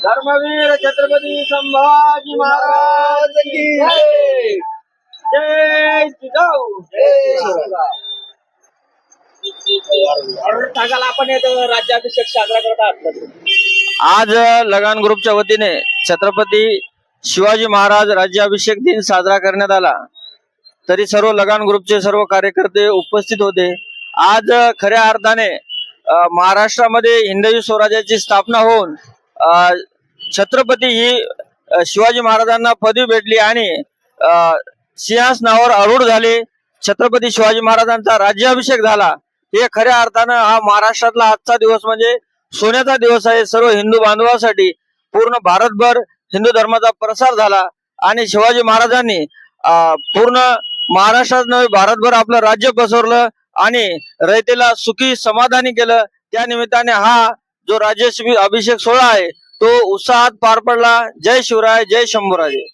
धर्मवीर छत्रपती संभाजी महाराज की जय. जय जिजाऊ. सांगाल आपण येतो राज्याभिषेक साजरा करत आहात. आज लगान ग्रुपच्या वतीने छत्रपती शिवाजी महाराज राज्याभिषेक दिन साजरा करण्यात आला. तरी सर्व लगान ग्रुपचे सर्व कार्यकर्ते उपस्थित होते. आज खऱ्या अर्थाने महाराष्ट्रामध्ये हिंदवी स्वराज्याची स्थापना होऊन छत्रपती ही शिवाजी महाराजांना पदवी भेटली आणि सिंहासनावर आरूढ झाले. छत्रपती शिवाजी महाराजांचा राज्याभिषेक झाला. हे खऱ्या अर्थानं हा महाराष्ट्रातला आजचा दिवस म्हणजे सोन्याचा दिवस आहे. सर्व हिंदू बांधवांसाठी पूर्ण भारतभर हिंदू धर्माचा प्रसार झाला आणि शिवाजी महाराजांनी पूर्ण महाराष्ट्रात नव्हे भारतभर आपलं राज्य पसरलं आणि रयतेला सुखी समाधानी केलं. त्या निमित्ताने हा जो राज्याभिषेक सोहळा आहे तो उत्साहात पार पडला. जय शिवराय, जय शंभूराजे.